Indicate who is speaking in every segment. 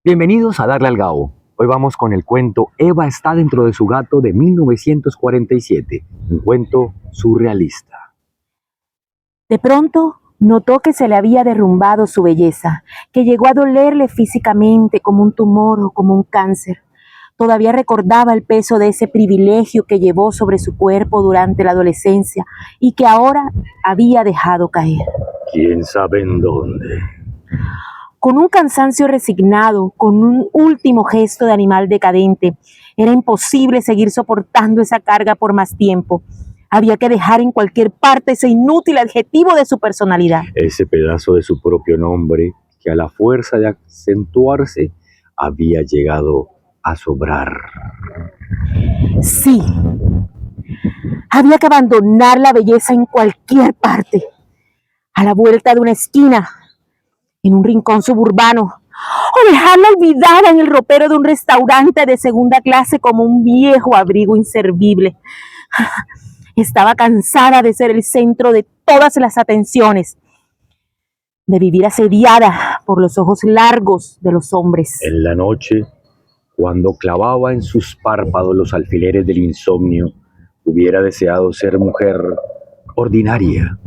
Speaker 1: Bienvenidos a Darle al Gao. Hoy vamos con el cuento Eva está dentro de su gato de 1947, un cuento surrealista.
Speaker 2: De pronto notó que se le había derrumbado su belleza, que llegó a dolerle físicamente como un tumor o como un cáncer. Todavía recordaba el peso de ese privilegio que llevó sobre su cuerpo durante la adolescencia y que ahora había dejado caer.
Speaker 1: ¿Quién sabe en dónde?
Speaker 2: Con un cansancio resignado, con un último gesto de animal decadente, era imposible seguir soportando esa carga por más tiempo. Había que dejar en cualquier parte ese inútil adjetivo de su personalidad.
Speaker 1: Ese pedazo de su propio nombre que a la fuerza de acentuarse había llegado a sobrar.
Speaker 2: Sí, había que abandonar la belleza en cualquier parte, a la vuelta de una esquina, en un rincón suburbano, o dejarla olvidada en el ropero de un restaurante de segunda clase como un viejo abrigo inservible. Estaba cansada de ser el centro de todas las atenciones, de vivir asediada por los ojos largos de los hombres.
Speaker 1: En la noche, cuando clavaba en sus párpados los alfileres del insomnio, hubiera deseado ser mujer ordinaria,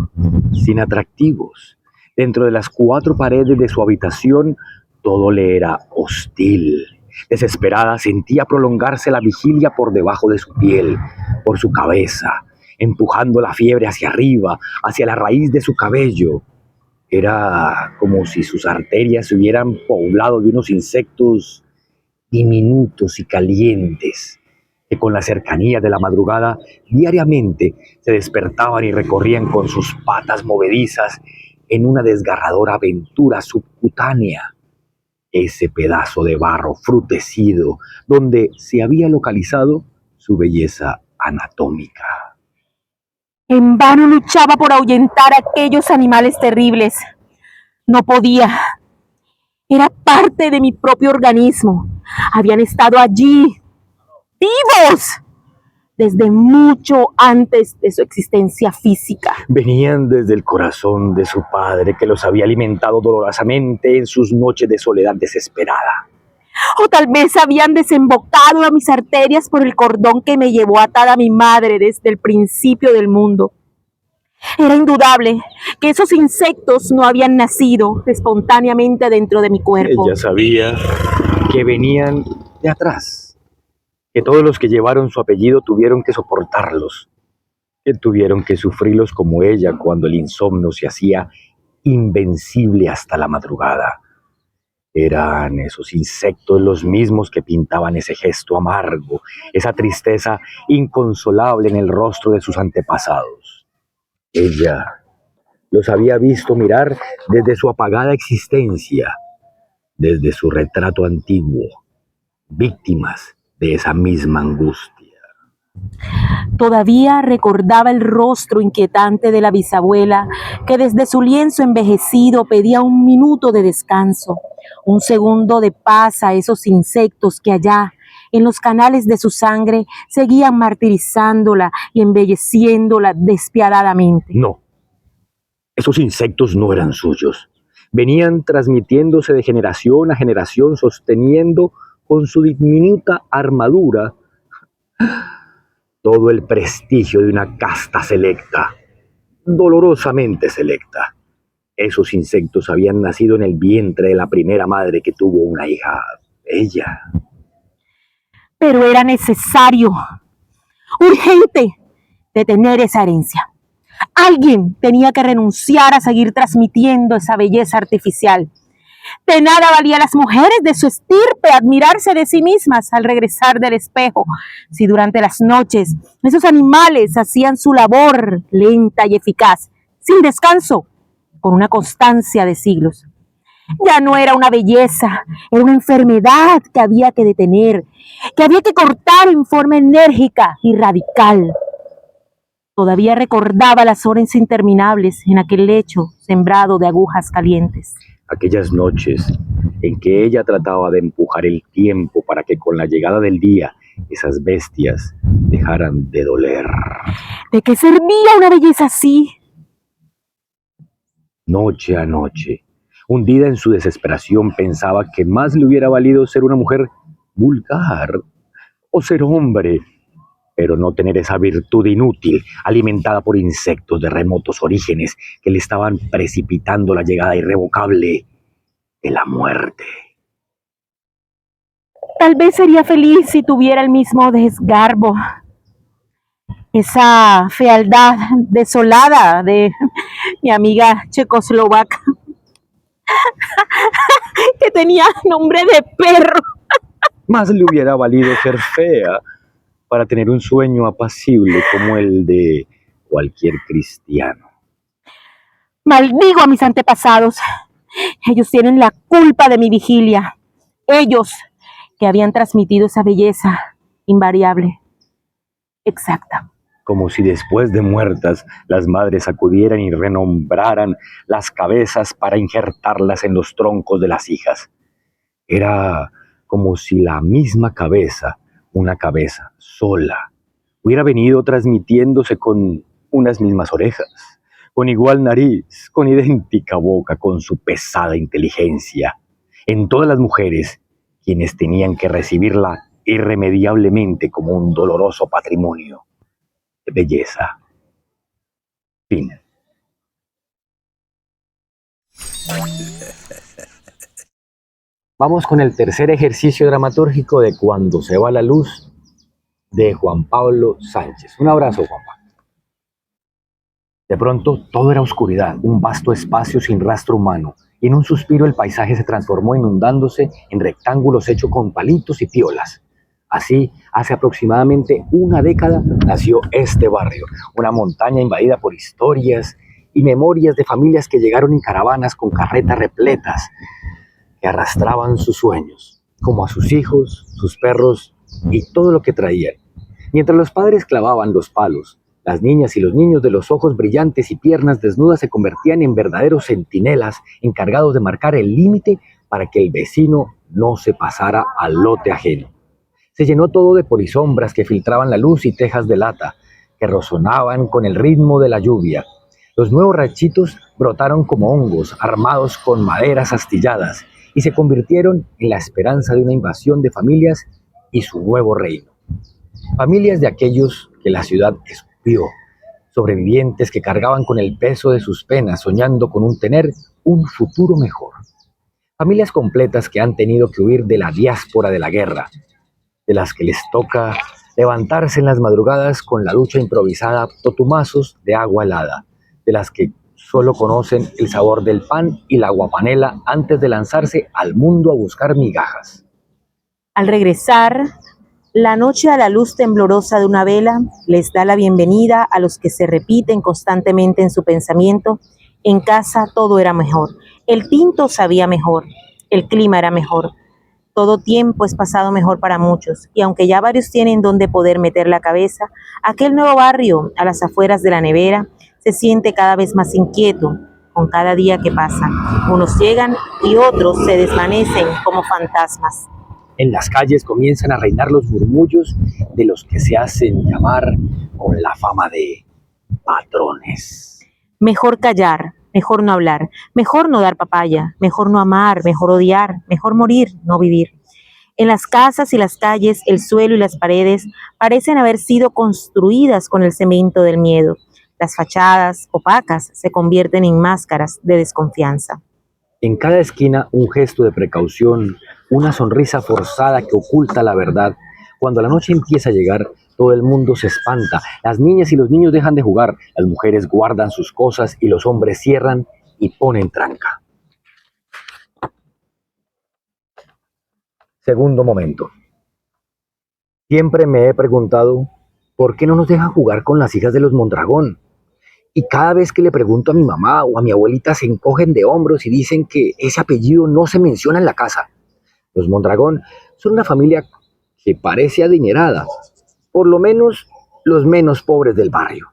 Speaker 1: sin atractivos. Dentro de las cuatro paredes de su habitación, todo le era hostil. Desesperada, sentía prolongarse la vigilia por debajo de su piel, por su cabeza, empujando la fiebre hacia arriba, hacia la raíz de su cabello. Era como si sus arterias se hubieran poblado de unos insectos diminutos y calientes, que con la cercanía de la madrugada diariamente se despertaban y recorrían con sus patas movedizas en una desgarradora aventura subcutánea. Ese pedazo de barro frutecido donde se había localizado su belleza anatómica.
Speaker 2: En vano luchaba por ahuyentar a aquellos animales terribles. No podía. Era parte de mi propio organismo. Habían estado allí, vivos, desde mucho antes de su existencia física.
Speaker 1: Venían desde el corazón de su padre, que los había alimentado dolorosamente en sus noches de soledad desesperada.
Speaker 2: O tal vez habían desembocado a mis arterias por el cordón que me llevó atada a mi madre desde el principio del mundo. Era indudable que esos insectos no habían nacido espontáneamente dentro de mi cuerpo.
Speaker 1: Ella sabía que venían de atrás, que todos los que llevaron su apellido tuvieron que soportarlos, que tuvieron que sufrirlos como ella cuando el insomnio se hacía invencible hasta la madrugada. Eran esos insectos los mismos que pintaban ese gesto amargo, esa tristeza inconsolable en el rostro de sus antepasados. Ella los había visto mirar desde su apagada existencia, desde su retrato antiguo, víctimas de esa misma angustia.
Speaker 2: Todavía recordaba el rostro inquietante de la bisabuela que desde su lienzo envejecido pedía un minuto de descanso, un segundo de paz a esos insectos que allá, en los canales de su sangre, seguían martirizándola y embelleciéndola despiadadamente.
Speaker 1: No, esos insectos no eran suyos. Venían transmitiéndose de generación a generación, sosteniendo con su diminuta armadura todo el prestigio de una casta selecta, dolorosamente selecta. Esos insectos habían nacido en el vientre de la primera madre que tuvo una hija, ella.
Speaker 2: Pero era necesario, urgente, detener esa herencia. Alguien tenía que renunciar a seguir transmitiendo esa belleza artificial. De nada valía a las mujeres de su estirpe admirarse de sí mismas al regresar del espejo, si durante las noches esos animales hacían su labor lenta y eficaz, sin descanso, con una constancia de siglos. Ya no era una belleza, era una enfermedad que había que detener, que había que cortar en forma enérgica y radical. Todavía recordaba las horas interminables en aquel lecho sembrado de agujas calientes.
Speaker 1: Aquellas noches en que ella trataba de empujar el tiempo para que con la llegada del día esas bestias dejaran de doler.
Speaker 2: ¿De qué servía una belleza así?
Speaker 1: Noche a noche, hundida en su desesperación, pensaba que más le hubiera valido ser una mujer vulgar o ser hombre, pero no tener esa virtud inútil, alimentada por insectos de remotos orígenes que le estaban precipitando la llegada irrevocable de la muerte.
Speaker 2: Tal vez sería feliz si tuviera el mismo desgarbo, esa fealdad desolada de mi amiga checoslovaca, que tenía nombre de perro.
Speaker 1: Más le hubiera valido ser fea para tener un sueño apacible como el de cualquier cristiano.
Speaker 2: Maldigo a mis antepasados. Ellos tienen la culpa de mi vigilia. Ellos que habían transmitido esa belleza invariable, exacta.
Speaker 1: Como si después de muertas las madres acudieran y renombraran las cabezas para injertarlas en los troncos de las hijas. Era como si la misma cabeza, una cabeza sola, hubiera venido transmitiéndose con unas mismas orejas, con igual nariz, con idéntica boca, con su pesada inteligencia, en todas las mujeres, quienes tenían que recibirla irremediablemente como un doloroso patrimonio de belleza. Fin. Vamos con el tercer ejercicio dramatúrgico de Cuando se va la luz, de Juan Pablo Sánchez. Un abrazo, Juanpa. De pronto todo era oscuridad, un vasto espacio sin rastro humano, y en un suspiro el paisaje se transformó inundándose en rectángulos hechos con palitos y piolas. Así, hace aproximadamente una década nació este barrio, una montaña invadida por historias y memorias de familias que llegaron en caravanas con carretas repletas, que arrastraban sus sueños, como a sus hijos, sus perros y todo lo que traían. Mientras los padres clavaban los palos, las niñas y los niños de los ojos brillantes y piernas desnudas se convertían en verdaderos centinelas encargados de marcar el límite para que el vecino no se pasara al lote ajeno. Se llenó todo de polisombras que filtraban la luz y tejas de lata, que resonaban con el ritmo de la lluvia. Los nuevos ranchitos brotaron como hongos, armados con maderas astilladas, y se convirtieron en la esperanza de una invasión de familias y su nuevo reino. Familias de aquellos que la ciudad escupió, sobrevivientes que cargaban con el peso de sus penas, soñando con tener un futuro mejor. Familias completas que han tenido que huir de la diáspora de la guerra, de las que les toca levantarse en las madrugadas con la ducha improvisada, totumazos de agua helada, de las que solo conocen el sabor del pan y la aguapanela antes de lanzarse al mundo a buscar migajas.
Speaker 2: Al regresar, la noche a la luz temblorosa de una vela les da la bienvenida a los que se repiten constantemente en su pensamiento. En casa todo era mejor, el tinto sabía mejor, el clima era mejor. Todo tiempo es pasado mejor para muchos, y aunque ya varios tienen donde poder meter la cabeza, aquel nuevo barrio a las afueras de la nevera se siente cada vez más inquieto con cada día que pasa. Unos llegan y otros se desvanecen como fantasmas.
Speaker 1: En las calles comienzan a reinar los murmullos de los que se hacen llamar con la fama de patrones.
Speaker 2: Mejor callar, mejor no hablar, mejor no dar papaya, mejor no amar, mejor odiar, mejor morir, no vivir. En las casas y las calles, el suelo y las paredes parecen haber sido construidas con el cemento del miedo. Las fachadas opacas se convierten en máscaras de desconfianza.
Speaker 1: En cada esquina un gesto de precaución, una sonrisa forzada que oculta la verdad. Cuando la noche empieza a llegar, todo el mundo se espanta. Las niñas y los niños dejan de jugar, las mujeres guardan sus cosas y los hombres cierran y ponen tranca. Segundo momento. Siempre me he preguntado, ¿por qué no nos dejan jugar con las hijas de los Mondragón? Y cada vez que le pregunto a mi mamá o a mi abuelita se encogen de hombros y dicen que ese apellido no se menciona en la casa. Los Mondragón son una familia que parece adinerada, por lo menos los menos pobres del barrio.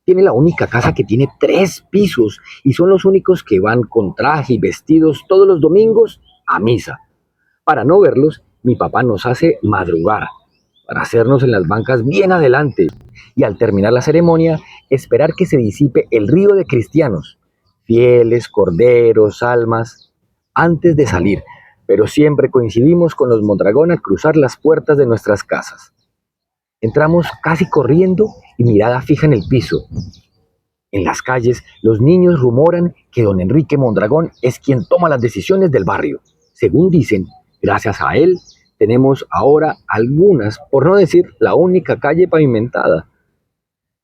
Speaker 1: Tiene la única casa que tiene 3 pisos y son los únicos que van con traje y vestidos todos los domingos a misa. Para no verlos, mi papá nos hace madrugar. para hacernos en las bancas bien adelante y al terminar la ceremonia esperar que se disipe el río de cristianos, fieles, corderos, almas, antes de salir, pero siempre coincidimos con los Mondragón al cruzar las puertas de nuestras casas. Entramos casi corriendo y mirada fija en el piso. En las calles, los niños rumoran que don Enrique Mondragón es quien toma las decisiones del barrio. Según dicen, gracias a él, tenemos ahora algunas, por no decir la única calle pavimentada.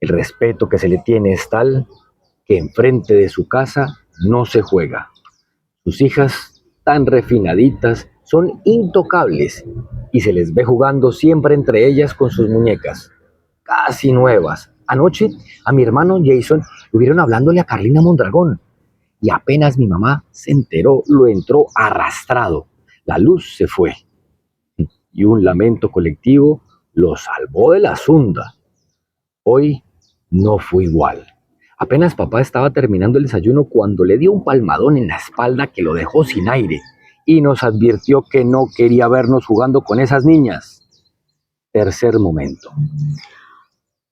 Speaker 1: El respeto que se le tiene es tal que enfrente de su casa no se juega. Sus hijas, tan refinaditas, son intocables y se les ve jugando siempre entre ellas con sus muñecas, casi nuevas. Anoche a mi hermano Jason lo vieron hablándole a Carlina Mondragón y apenas mi mamá se enteró, lo entró arrastrado. La luz se fue y un lamento colectivo lo salvó de la zunda. Hoy no fue igual. Apenas papá estaba terminando el desayuno cuando le dio un palmadón en la espalda que lo dejó sin aire y nos advirtió que no quería vernos jugando con esas niñas. Tercer momento.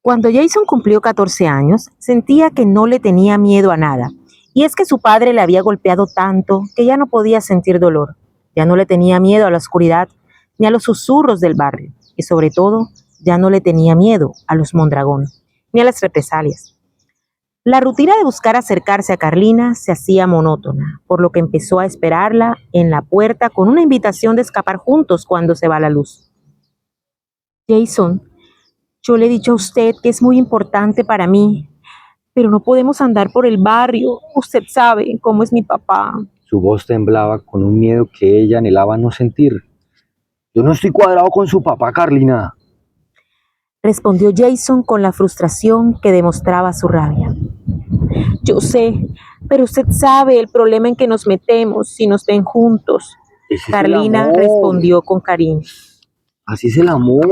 Speaker 2: Cuando Jason cumplió 14 años, sentía que no le tenía miedo a nada. Y es que su padre le había golpeado tanto que ya no podía sentir dolor. Ya no le tenía miedo a la oscuridad ni a los susurros del barrio. Y sobre todo, ya no le tenía miedo a los Mondragón ni a las represalias. La rutina de buscar acercarse a Carlina se hacía monótona, por lo que empezó a esperarla en la puerta con una invitación de escapar juntos cuando se va la luz. Jason, yo le he dicho a usted que es muy importante para mí, pero no podemos andar por el barrio. Usted sabe cómo es mi papá.
Speaker 1: Su voz temblaba con un miedo que ella anhelaba no sentir. Yo no estoy cuadrado con su papá, Carlina.
Speaker 2: Respondió Jason con la frustración que demostraba su rabia. Yo sé, pero usted sabe el problema en que nos metemos si nos ven juntos.
Speaker 1: Ese es el
Speaker 2: Carlina
Speaker 1: amor.
Speaker 2: respondió con cariño.
Speaker 1: Así es el amor.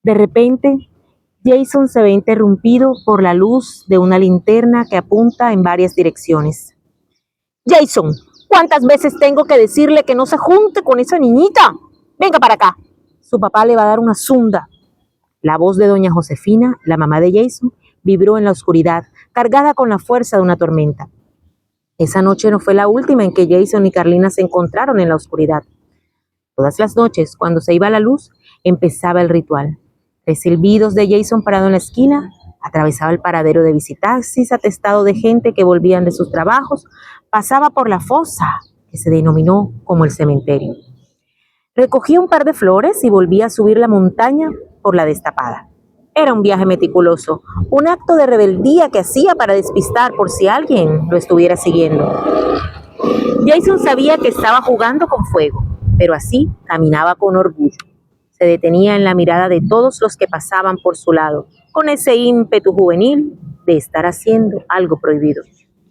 Speaker 2: De repente, Jason se ve interrumpido por la luz de una linterna que apunta en varias direcciones. Jason, ¿cuántas veces tengo que decirle que no se junte con esa niñita? Venga para acá. Su papá le va a dar una zunda. La voz de doña Josefina, la mamá de Jason, vibró en la oscuridad, cargada con la fuerza de una tormenta. Esa noche no fue la última en que Jason y Carlina se encontraron en la oscuridad. Todas las noches, cuando se iba la luz, empezaba el ritual. 3 silbidos de Jason parado en la esquina, atravesaba el paradero de visitaxis atestado de gente que volvían de sus trabajos, pasaba por la fosa, que se denominó como el cementerio. Recogía un par de flores y volvía a subir la montaña por la destapada. Era un viaje meticuloso, un acto de rebeldía que hacía para despistar por si alguien lo estuviera siguiendo. Jason sabía que estaba jugando con fuego, pero así caminaba con orgullo. Se detenía en la mirada de todos los que pasaban por su lado, con ese ímpetu juvenil de estar haciendo algo prohibido.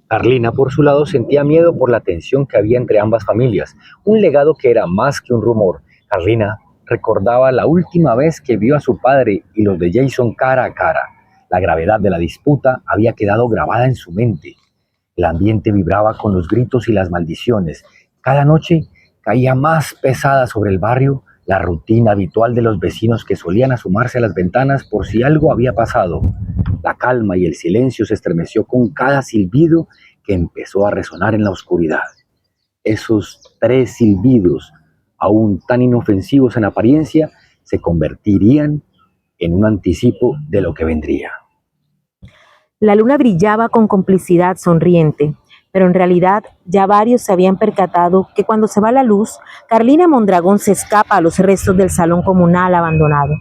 Speaker 1: Carlina, por su lado, sentía miedo por la tensión que había entre ambas familias, un legado que era más que un rumor. Carlina recordaba la última vez que vio a su padre y los de Jason cara a cara. La gravedad de la disputa había quedado grabada en su mente. El ambiente vibraba con los gritos y las maldiciones. Cada noche caía más pesada sobre el barrio la rutina habitual de los vecinos que solían asomarse a las ventanas por si algo había pasado. La calma y el silencio se estremeció con cada silbido que empezó a resonar en la oscuridad. Esos 3 silbidos, aún tan inofensivos en apariencia, se convertirían en un anticipo de lo que vendría.
Speaker 2: La luna brillaba con complicidad sonriente, pero en realidad ya varios se habían percatado que cuando se va la luz, Carlina Mondragón se escapa a los restos del salón comunal abandonado.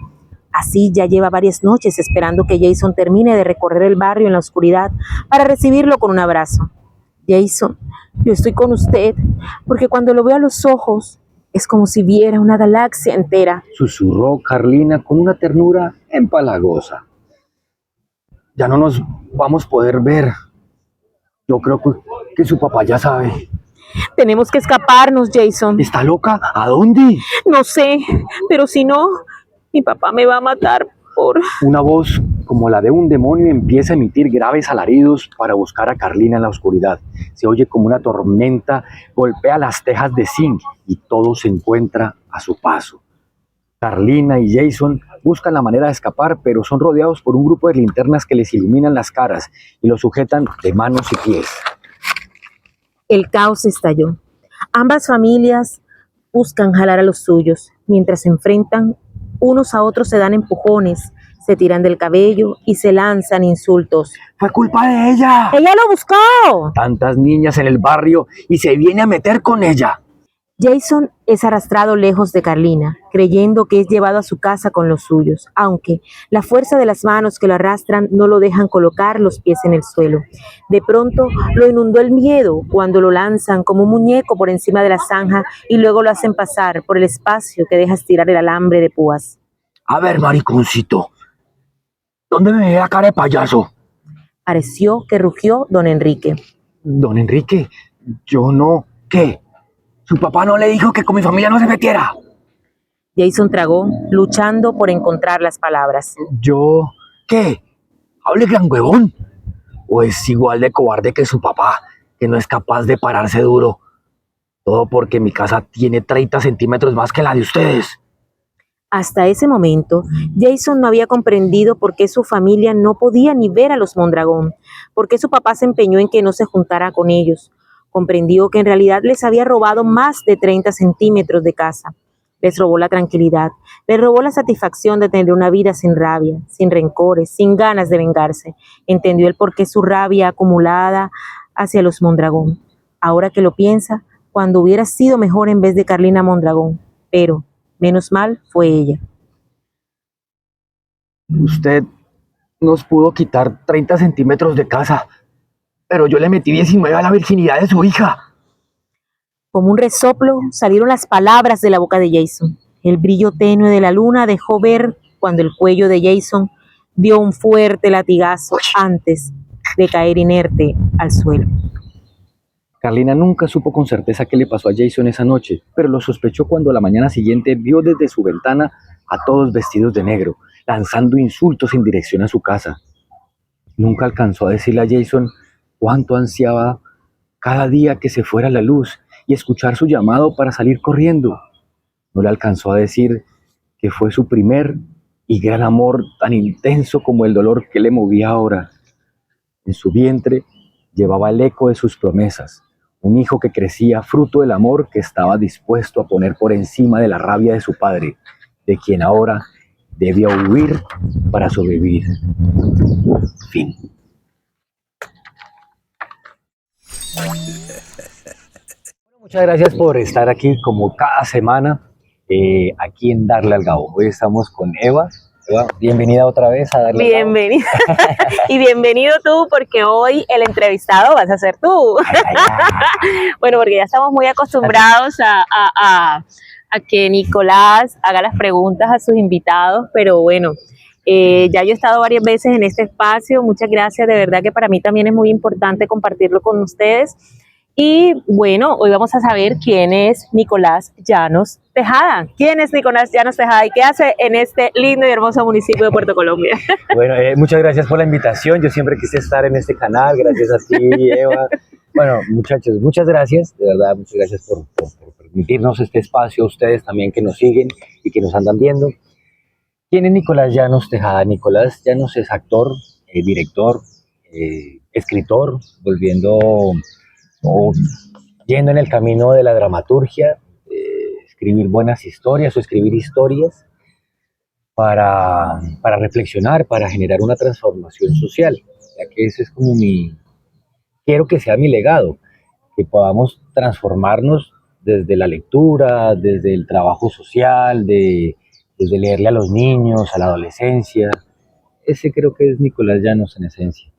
Speaker 2: Así ya lleva varias noches esperando que Jason termine de recorrer el barrio en la oscuridad para recibirlo con un abrazo. Jason, yo estoy con usted, porque cuando lo veo a los ojos, es como si viera una galaxia entera.
Speaker 1: Susurró Carlina con una ternura empalagosa. Ya no nos vamos a poder ver. Yo creo que su papá ya sabe.
Speaker 2: Tenemos que escaparnos, Jason.
Speaker 1: ¿Está loca? ¿A dónde?
Speaker 2: No sé, pero si no, mi papá me va a matar por...
Speaker 1: Una voz como la de un demonio empieza a emitir graves alaridos para buscar a Carlina en la oscuridad. Se oye como una tormenta, golpea las tejas de zinc y todo se encuentra a su paso. Carlina y Jason buscan la manera de escapar, pero son rodeados por un grupo de linternas que les iluminan las caras y los sujetan de manos y pies.
Speaker 2: El caos estalló. Ambas familias buscan jalar a los suyos. Mientras se enfrentan, unos a otros se dan empujones, se tiran del cabello y se lanzan insultos.
Speaker 1: ¡Fue culpa de ella!
Speaker 2: ¡Ella lo buscó!
Speaker 1: Tantas niñas en el barrio y se viene a meter con ella.
Speaker 2: Jason es arrastrado lejos de Carlina, creyendo que es llevado a su casa con los suyos, aunque la fuerza de las manos que lo arrastran no lo dejan colocar los pies en el suelo. De pronto lo inundó el miedo cuando lo lanzan como un muñeco por encima de la zanja y luego lo hacen pasar por el espacio que deja estirar el alambre de púas.
Speaker 1: A ver, mariconcito, ¿dónde me ve la cara de payaso?
Speaker 2: Pareció que rugió don Enrique.
Speaker 1: Don Enrique, yo no. ¿Qué? ¿Su papá no le dijo que con mi familia no se metiera?
Speaker 2: Jason tragó, luchando por encontrar las palabras.
Speaker 1: ¿Yo qué? ¿Hable gran huevón? ¿O es igual de cobarde que su papá, que no es capaz de pararse duro? Todo porque mi casa tiene 30 centímetros más que la de ustedes.
Speaker 2: Hasta ese momento, Jason no había comprendido por qué su familia no podía ni ver a los Mondragón, por qué su papá se empeñó en que no se juntara con ellos. Comprendió que en realidad les había robado más de 30 centímetros de casa. Les robó la tranquilidad, les robó la satisfacción de tener una vida sin rabia, sin rencores, sin ganas de vengarse. Entendió el porqué su rabia acumulada hacia los Mondragón. Ahora que lo piensa, cuando hubiera sido mejor en vez de Carlina Mondragón, pero menos mal fue ella.
Speaker 1: Usted nos pudo quitar 30 centímetros de casa, pero yo le metí 19 a la virginidad de su hija.
Speaker 2: Como un resoplo salieron las palabras de la boca de Jason. El brillo tenue de la luna dejó ver cuando el cuello de Jason dio un fuerte latigazo antes de caer inerte al suelo.
Speaker 1: Carlina nunca supo con certeza qué le pasó a Jason esa noche, pero lo sospechó cuando a la mañana siguiente vio desde su ventana a todos vestidos de negro, lanzando insultos en dirección a su casa. Nunca alcanzó a decirle a Jason cuánto ansiaba cada día que se fuera la luz y escuchar su llamado para salir corriendo. No le alcanzó a decir que fue su primer y gran amor tan intenso como el dolor que le movía ahora. En su vientre llevaba el eco de sus promesas, un hijo que crecía fruto del amor que estaba dispuesto a poner por encima de la rabia de su padre, de quien ahora debía huir para sobrevivir. Fin. Muchas gracias por estar aquí como cada semana, aquí en Darle al Gabo. Hoy estamos con Eva. Eva, bienvenida otra vez a Darle al Gabo.
Speaker 2: Bienvenido. Y bienvenido tú, porque hoy el entrevistado vas a ser tú. Bueno, porque ya estamos muy acostumbrados a que Nicolás haga las preguntas a sus invitados, pero bueno, ya yo he estado varias veces en este espacio. Muchas gracias, de verdad que para mí también es muy importante compartirlo con ustedes. Y bueno, hoy vamos a saber quién es Nicolás Llanos Tejada. ¿Quién es Nicolás Llanos Tejada y qué hace en este lindo y hermoso municipio de Puerto Colombia?
Speaker 1: Bueno, muchas gracias por la invitación. Yo siempre quise estar en este canal. Gracias a ti, Eva. Bueno, muchachos, muchas gracias. De verdad, muchas gracias por permitirnos este espacio. A ustedes también que nos siguen y que nos andan viendo. ¿Quién es Nicolás Llanos Tejada? Nicolás Llanos es actor, director, escritor, yendo en el camino de la dramaturgia, escribir buenas historias o escribir historias para reflexionar, para generar una transformación social, ya que ese es como quiero que sea mi legado, que podamos transformarnos desde la lectura, desde el trabajo social, desde leerle a los niños, a la adolescencia. Ese creo que es Nicolás Llanos en esencia.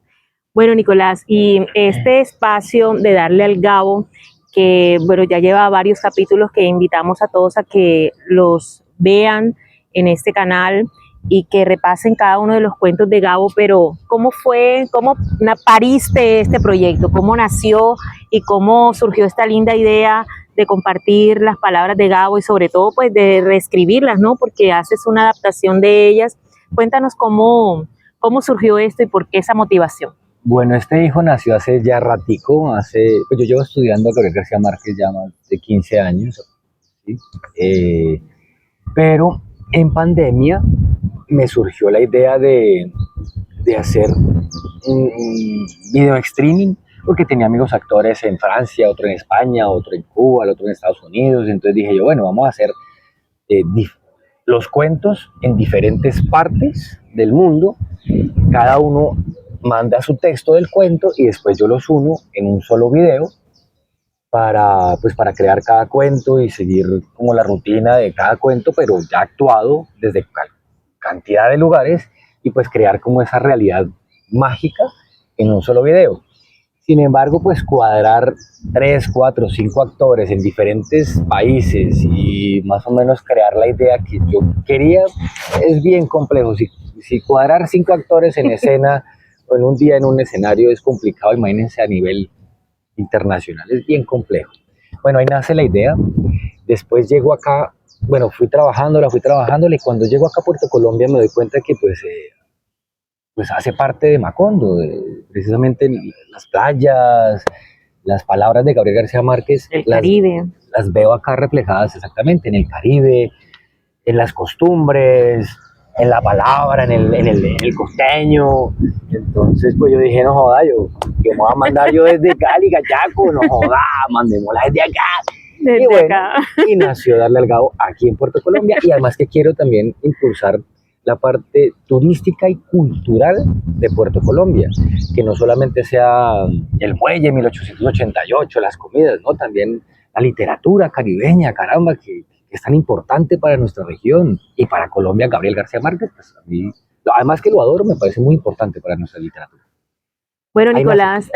Speaker 2: Bueno, Nicolás, y este espacio de Darle al Gabo, que bueno, ya lleva varios capítulos que invitamos a todos a que los vean en este canal y que repasen cada uno de los cuentos de Gabo, pero ¿cómo pariste este proyecto? ¿Cómo nació y cómo surgió esta linda idea de compartir las palabras de Gabo y sobre todo pues de reescribirlas, ¿no? Porque haces una adaptación de ellas. Cuéntanos cómo surgió esto y por qué esa motivación.
Speaker 1: Bueno, este hijo nació hace ya ratico, pues yo llevo estudiando a Gabriel García Márquez ya más de 15 años, ¿sí? Pero en pandemia me surgió la idea de hacer un video streaming, porque tenía amigos actores en Francia, otro en España, otro en Cuba, el otro en Estados Unidos. Entonces dije yo, bueno, vamos a hacer eh, los cuentos en diferentes partes del mundo. Cada uno manda su texto del cuento y después yo los uno en un solo video para crear cada cuento y seguir como la rutina de cada cuento, pero ya actuado desde cantidad de lugares, y pues crear como esa realidad mágica en un solo video. Sin embargo, pues cuadrar 3, 4, 5 actores en diferentes países y más o menos crear la idea que yo quería es bien complejo. Si cuadrar 5 actores en escena o en un día en un escenario es complicado, imagínense a nivel internacional, es bien complejo. Bueno, ahí nace la idea. Después llego acá, bueno, fui trabajándola, y cuando llego acá a Puerto Colombia me doy cuenta que pues hace parte de Macondo, precisamente las playas, las palabras de Gabriel García Márquez,
Speaker 2: El Caribe.
Speaker 1: las veo acá reflejadas exactamente en el Caribe, en las costumbres, en la palabra, en el costeño. Entonces, pues yo dije, no joda, que me voy a mandar yo desde Cali, Cachaco, no joda, mandémosla desde acá.
Speaker 2: Desde
Speaker 1: Y bueno,
Speaker 2: acá.
Speaker 1: y nació Darle al Gabo aquí en Puerto Colombia, y además que quiero también impulsar la parte turística y cultural de Puerto Colombia, que no solamente sea el muelle 1888, las comidas, ¿no? También la literatura caribeña, caramba, que es tan importante para nuestra región y para Colombia. Gabriel García Márquez, pues a mí, además que lo adoro, me parece muy importante para nuestra literatura.
Speaker 2: Bueno,
Speaker 1: Ahí
Speaker 2: Nicolás,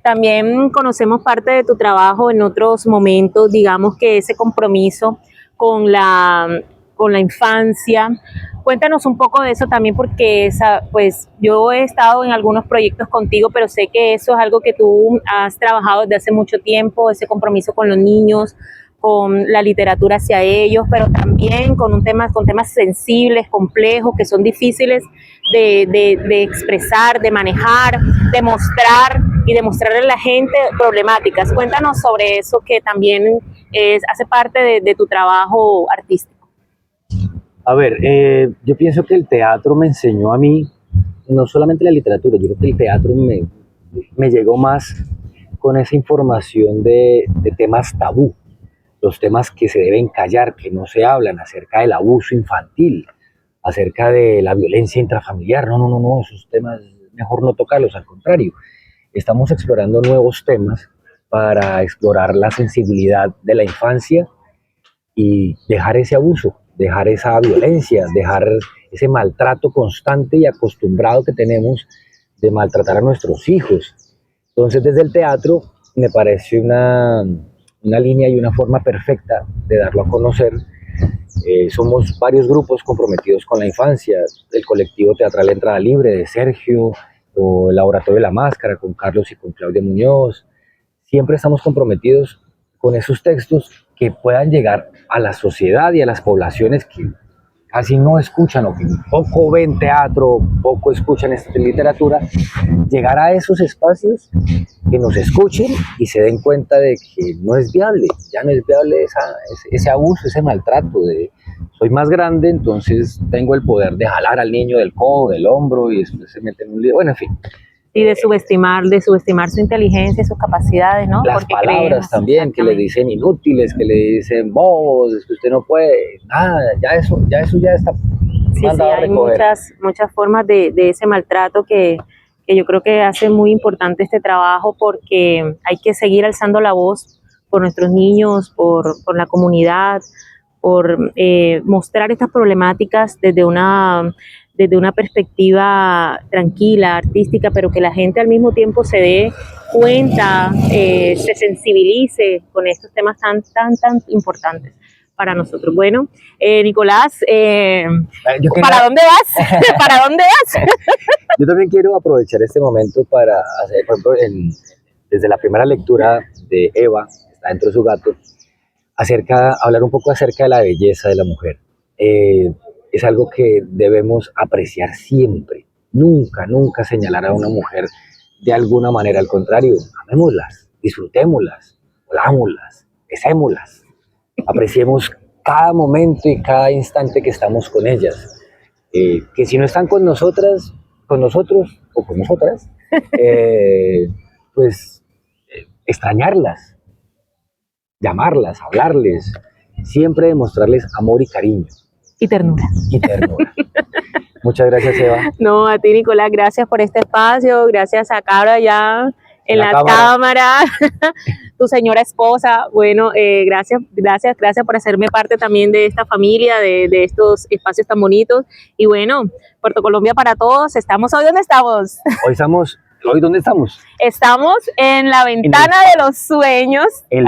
Speaker 2: también conocemos parte de tu trabajo en otros momentos, digamos que ese compromiso con la infancia. Cuéntanos un poco de eso también, porque pues yo he estado en algunos proyectos contigo, pero sé que eso es algo que tú has trabajado desde hace mucho tiempo, ese compromiso con los niños, con la literatura hacia ellos, pero también con temas sensibles, complejos, que son difíciles de expresar, de manejar, de mostrar y de mostrarle a la gente problemáticas. Cuéntanos sobre eso, que también hace parte de tu trabajo artístico.
Speaker 1: A ver, yo pienso que el teatro me enseñó a mí, no solamente la literatura, yo creo que el teatro me llegó más con esa información de temas tabú, los temas que se deben callar, que no se hablan, acerca del abuso infantil, acerca de la violencia intrafamiliar. No, no, no, no, esos temas mejor no tocarlos, al contrario. Estamos explorando nuevos temas para explorar la sensibilidad de la infancia y dejar ese abuso, dejar esa violencia, dejar ese maltrato constante y acostumbrado que tenemos de maltratar a nuestros hijos. Entonces, desde el teatro me parece una línea y una forma perfecta de darlo a conocer. Somos varios grupos comprometidos con la infancia: el colectivo teatral Entrada Libre de Sergio, o el Laboratorio de la Máscara con Carlos y con Claudia Muñoz. Siempre estamos comprometidos con esos textos que puedan llegar a la sociedad y a las poblaciones que casi no escuchan o que poco ven teatro, poco escuchan esta literatura, llegar a esos espacios, que nos escuchen y se den cuenta de que no es viable, ya no es viable ese abuso, ese maltrato de soy más grande, entonces tengo el poder de jalar al niño del codo, del hombro, y después se mete en un lío, bueno, en fin.
Speaker 2: Y de subestimar su inteligencia y sus capacidades, ¿no?
Speaker 1: Las
Speaker 2: Porque
Speaker 1: palabras
Speaker 2: creemos,
Speaker 1: también, que le dicen inútiles, que le dicen bobos, es que usted no puede, nada, ya eso ya está
Speaker 2: sí,
Speaker 1: mandado a
Speaker 2: hay
Speaker 1: recoger.
Speaker 2: muchas formas de ese maltrato que yo creo que hace muy importante este trabajo, porque hay que seguir alzando la voz por nuestros niños, por la comunidad, por mostrar estas problemáticas desde una perspectiva tranquila, artística, pero que la gente al mismo tiempo se dé cuenta, se sensibilice con estos temas tan importantes para nosotros. Bueno, Nicolás, ¿para dónde vas? ¿Para dónde vas?
Speaker 1: Yo también quiero aprovechar este momento para hacer, por ejemplo, desde la primera lectura de Eva, está dentro de su gato, hablar un poco acerca de la belleza de la mujer. Es algo que debemos apreciar siempre. Nunca, nunca señalar a una mujer de alguna manera. Al contrario, amémoslas, disfrutémoslas, volámoslas, besémoslas. Apreciemos cada momento y cada instante que estamos con ellas. Que si no están con nosotras, con nosotros o con nosotras, pues extrañarlas, llamarlas, hablarles, siempre demostrarles amor y cariño
Speaker 2: Y ternura.
Speaker 1: y ternura. Muchas gracias, Eva.
Speaker 2: No, a ti, Nicolás, gracias por este espacio, gracias a Cabra ya en la cámara, tu señora esposa. Bueno, gracias por hacerme parte también de esta familia, de estos espacios tan bonitos. Y bueno, Puerto Colombia para todos. ¿Hoy dónde estamos?
Speaker 1: ¿Hoy dónde estamos?
Speaker 2: Estamos en la ventana de los sueños,
Speaker 1: el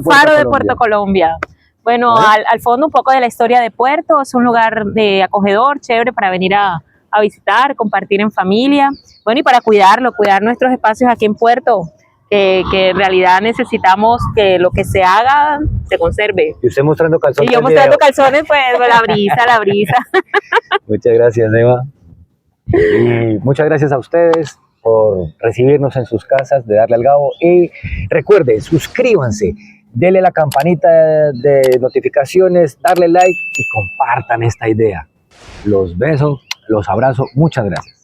Speaker 2: faro de Puerto Colombia. Bueno, al fondo un poco de la historia de Puerto, es un lugar de acogedor, chévere para venir a visitar, compartir en familia, bueno, y para cuidar nuestros espacios aquí en Puerto, que en realidad necesitamos que lo que se haga se conserve.
Speaker 1: Y usted mostrando calzones.
Speaker 2: Y yo mostrando calzones, pues la brisa.
Speaker 1: Muchas gracias, Eva. Y muchas gracias a ustedes por recibirnos en sus casas, de darle al Gabo. Y recuerden, suscríbanse, denle la campanita de notificaciones, darle like y compartan esta idea. Los beso, los abrazo, muchas gracias.